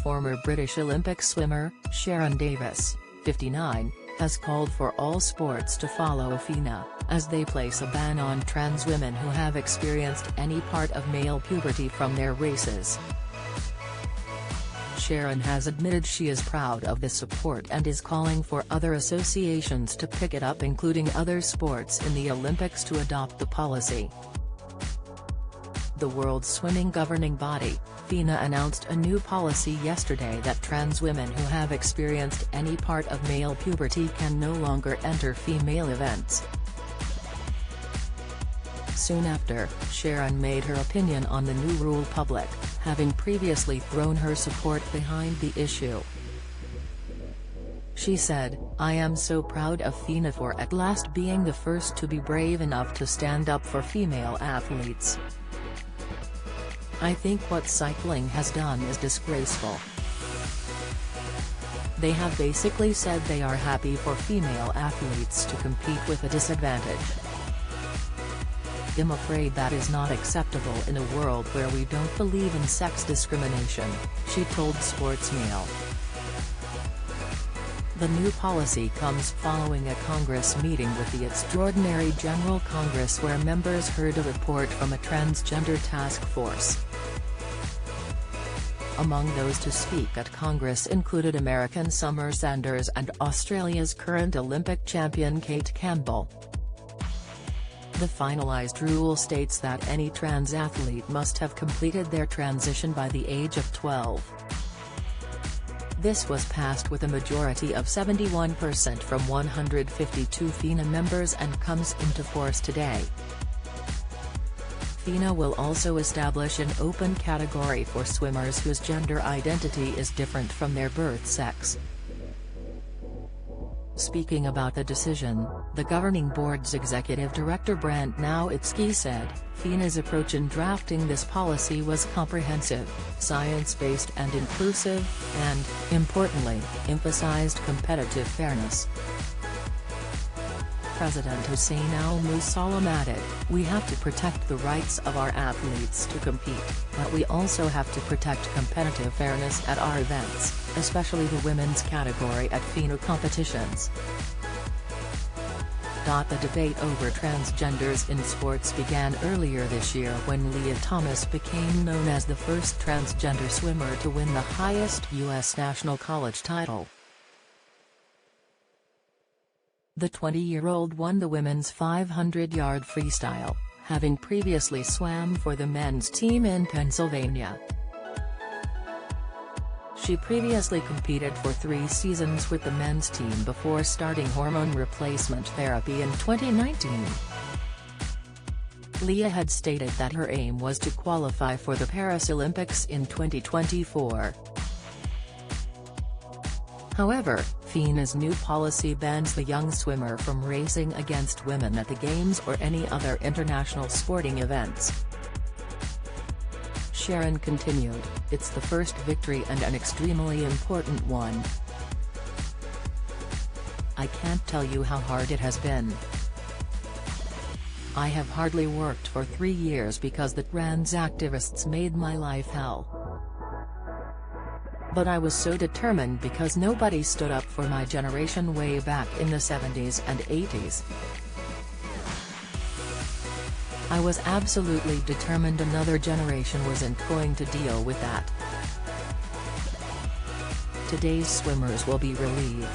former British Olympic swimmer, Sharron Davies, 59, has called for all sports to follow FINA, as they place a ban on trans women who have experienced any part of male puberty from their races. Sharron has admitted she is proud of the support and is calling for other associations to pick it up, including other sports in the Olympics, to adopt the policy. The World Swimming governing body, FINA, announced a new policy yesterday that trans women who have experienced any part of male puberty can no longer enter female events. Soon after, Sharron made her opinion on the new rule public, having previously thrown her support behind the issue. She said, "I am so proud of FINA for at last being the first to be brave enough to stand up for female athletes. I think what cycling has done is disgraceful. They have basically said they are happy for female athletes to compete with a disadvantage. I'm afraid that is not acceptable in a world where we don't believe in sex discrimination," she told Sportsmail. The new policy comes following a Congress meeting with the Extraordinary General Congress, where members heard a report from a transgender task force. Among those to speak at Congress included American Summer Sanders and Australia's current Olympic champion Kate Campbell. The finalized rule states that any trans athlete must have completed their transition by the age of 12. This was passed with a majority of 71% from 152 FINA members and comes into force today. FINA will also establish an open category for swimmers whose gender identity is different from their birth sex. Speaking about the decision, the governing board's executive director Brant Nowitzki said, "FINA's approach in drafting this policy was comprehensive, science-based and inclusive, and, importantly, emphasized competitive fairness." President Hussein Al-Musallam added, "We have to protect the rights of our athletes to compete, but we also have to protect competitive fairness at our events, especially the women's category at FINA competitions." The debate over transgenders in sports began earlier this year when Lia Thomas became known as the first transgender swimmer to win the highest U.S. national college title. The 20-year-old won the women's 500-yard freestyle, having previously swam for the men's team in Pennsylvania. She previously competed for 3 seasons with the men's team before starting hormone replacement therapy in 2019. Lia had stated that her aim was to qualify for the Paris Olympics in 2024. However, FINA's new policy bans the young swimmer from racing against women at the Games or any other international sporting events. Sharron continued, "It's the first victory and an extremely important one. I can't tell you how hard it has been. I have hardly worked for 3 years because the trans activists made my life hell. But I was so determined because nobody stood up for my generation way back in the 70s and 80s. I was absolutely determined another generation wasn't going to deal with that. Today's swimmers will be relieved.